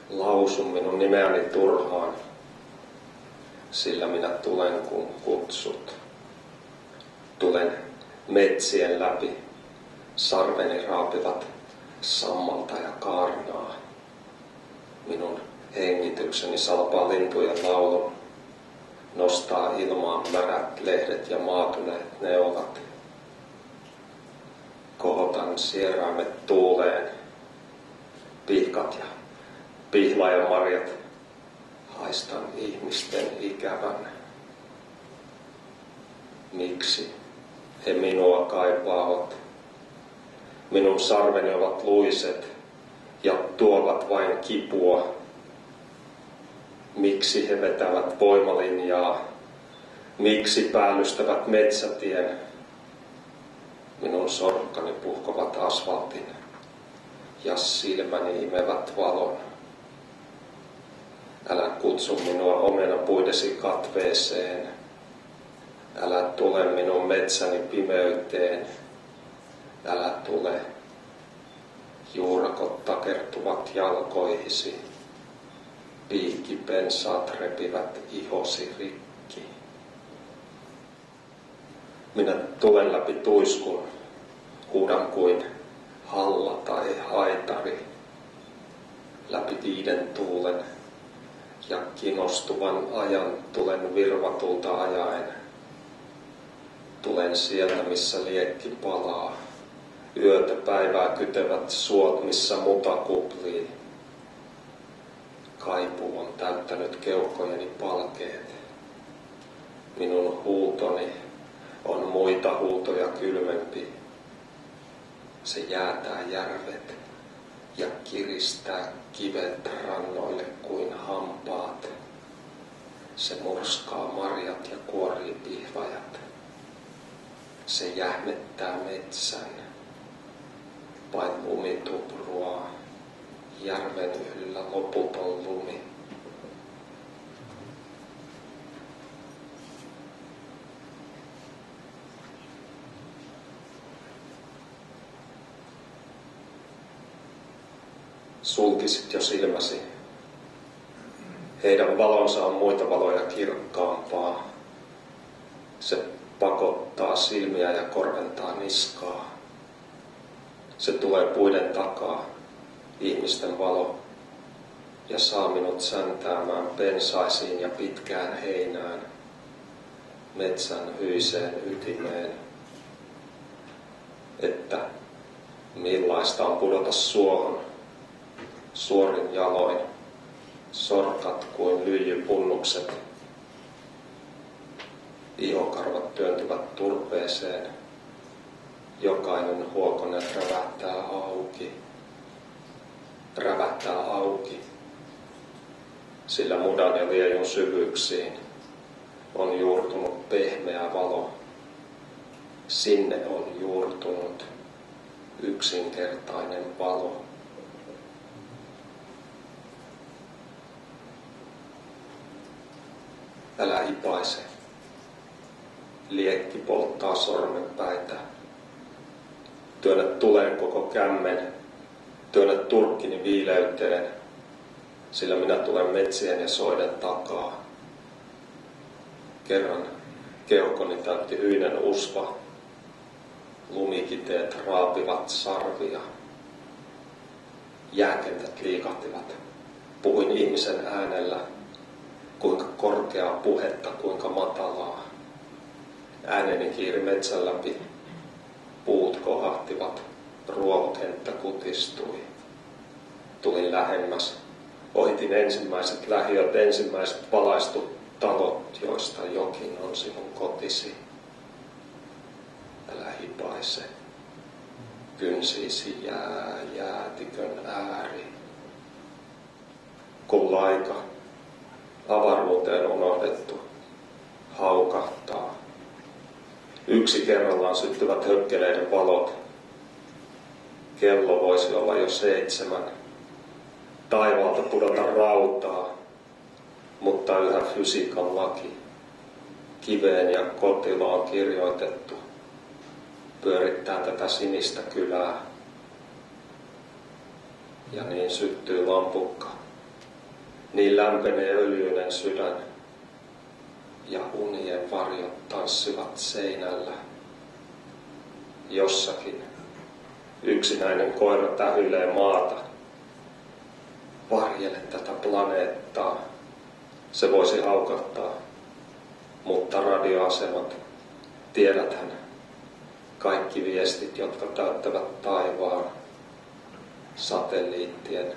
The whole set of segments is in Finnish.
Lausu minun nimeäni turhaan, sillä minä tulen kun kutsut. Tulen metsien läpi, sarveni raapivat sammalta ja kaarnaa. Minun hengitykseni salpaa lintujen laulun, nostaa ilmaan märät lehdet ja maatuneet neulat. Kohotan sieraimet tuuleen, pihkat ja pihlajanmarjat, haistan ihmisten ikävän. Miksi he minua kaipaavat? Minun sarveni ovat luiset ja tuovat vain kipua. Miksi he vetävät voimalinjaa? Miksi päällystävät metsätien? Minun sorkkani puhkovat asfaltin ja silmäni imevät valon. Älä kutsu minua omenapuidesi katveeseen. Älä tule minun metsäni pimeyteen. Älä tule. Juurakot takertuvat jalkoihisi. Piikkipensaat repivät ihosi rikki. Minä tulen läpi tuiskun, huudan kuin halla tai haitari. Läpi viiden tuulen ja kinostuvan ajan tulen virvatulta ajaen. Tulen sieltä, missä liekki palaa. Yötä päivää kytevät suot, missä muta kuplii. Kaipuu on täyttänyt keuhkojeni palkeet. Minun huutoni on muita huutoja kylmempi. Se jäätää järvet ja kiristää kivet rannoille kuin hampaat. Se murskaa marjat ja kuorii pihlajat. Se jähmettää metsän. Vain lumi tupruaa, järven yllä loputon lumi. Sulkisit jo silmäsi. Heidän valonsa on muita valoja kirkkaampaa. Se pakottaa silmiä ja korventaa niskaa. Se tulee puiden takaa, ihmisten valo, ja saa minut säntäämään pensaisiin ja pitkään heinään, metsän hyiseen ytimeen. Että millaista on pudota suohon, suorin jaloin, sorkat kuin lyijypunnukset. Ihokarvat työntyvät turpeeseen. Jokainen huokone rävähtää auki, sillä mudan ja liejun syvyyksiin on juurtunut pehmeä valo. Sinne on juurtunut yksinkertainen valo. Älä hipaise. Liekki polttaa sormenpäitä. Työnnä tuleen koko kämmen, työnnä turkkini viileyteen, sillä minä tulen metsien ja soiden takaa. Kerran keuhkoni täytti hyinen usva, lumikiteet raapivat sarvia. Jääkentät liikahtivat, puhuin ihmisen äänellä, kuinka korkeaa puhetta, kuinka matalaa. Ääneni kiiri metsän läpi. Puut kohahtivat, ruohokenttä kutistui. Tulin lähemmäs. Ohitin ensimmäiset lähiöt, ensimmäiset valaistut talot, joista jokin on sinun kotisi. Älä hipaise. Kynsiisi jää jäätikön ääri. Kun laika, avaruuteen unohdettu, haukahtaa. Yksi kerrallaan syttyvät hökkeleiden valot. Kello voisi olla jo 7. Taivaalta pudota rautaa, mutta yhä fysiikan laki. Kiveen ja kotiloon kirjoitettu pyörittää tätä sinistä kylää. Ja niin syttyy lampukka Niin lämpenee öljyinen sydän ja unien varjot tanssivat seinällä. Jossakin yksinäinen koira tähyilee maata. Varjele tätä planeettaa. Se voisi haukattaa, mutta radioasemat, tiedäthän, kaikki viestit, jotka täyttävät taivaan, satelliittien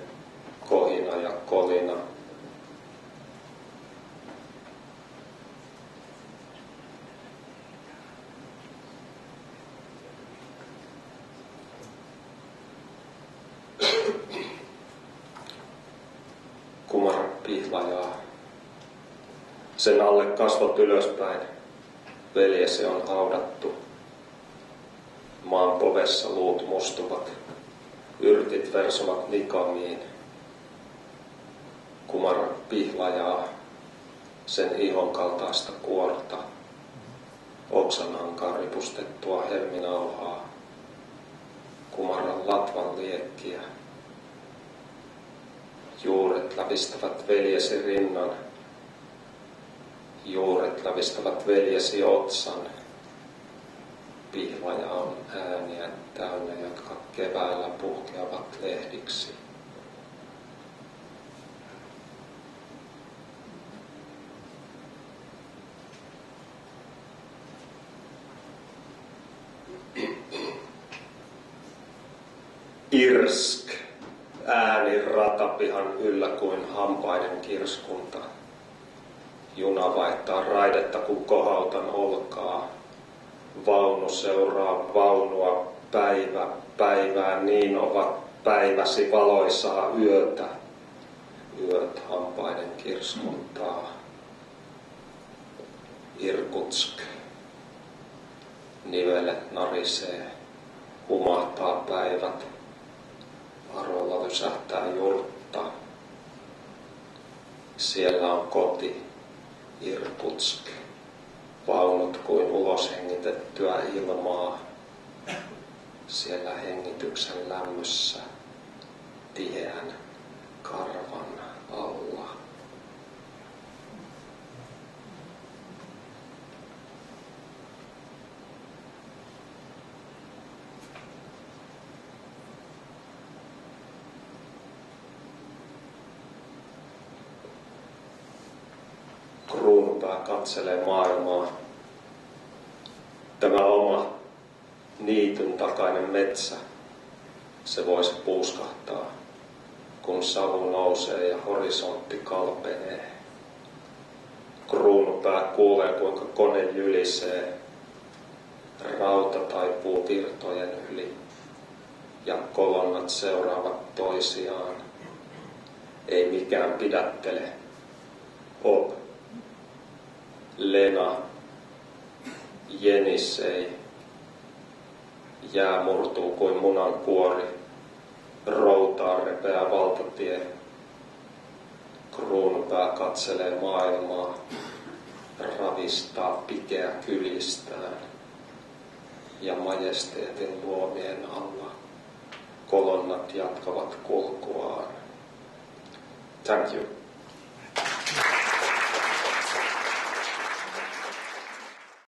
kohina ja kolina. Kumara pihlajaa. Sen alle kasvot ylöspäin. Veljesi on haudattu. Maan povessa luut mustuvat. Yrtit versovat nikamiin. Kumara pihlajaa. Sen ihon kaltaista kuorta. Oksanhankaan ripustettua helminauhaa. Kumaran latvan liekkiä. Juuret lävistävät veljesi rinnan. Juuret lävistävät veljesi otsan. Pihlaja on ääniä täynnä, jotka keväällä puhkeavat lehdiksi. Irsk, ääni ratapihan yllä kuin hampaiden kirskunta. Juna vaihtaa raidetta, kun kohautan olkaa. Vaunu seuraa vaunua päivä päivää, niin ovat päiväsi valoisaa yötä. Yöt hampaiden kirskuntaa. Irkutsk, nivelet narisee, humahtaa päivät. Varolla lysähtää jurtta. Siellä on koti, Irkutsk. Vaunut kuin ulos hengitettyä ilmaa. Siellä hengityksen lämmössä, tiheän karvan alla. Kruunupää katselee maailmaa. Tämä oma niityn takainen metsä, se voisi puuskahtaa, kun savu nousee ja horisontti kalpenee. Kruunupää kuulee, kuinka kone jylisee. Rauta taipuu virtojen yli ja kolonnat seuraavat toisiaan. Ei mikään pidättele. Op, Lena, Jenissei. Jää murtuu kuin munan kuori. Routaa repeää valtatie. Kruunupää katselee maailmaa. Ravistaa pikeä kylistään. Ja majesteetin luomien alla kolonnat jatkavat kulkuaan. Thank you.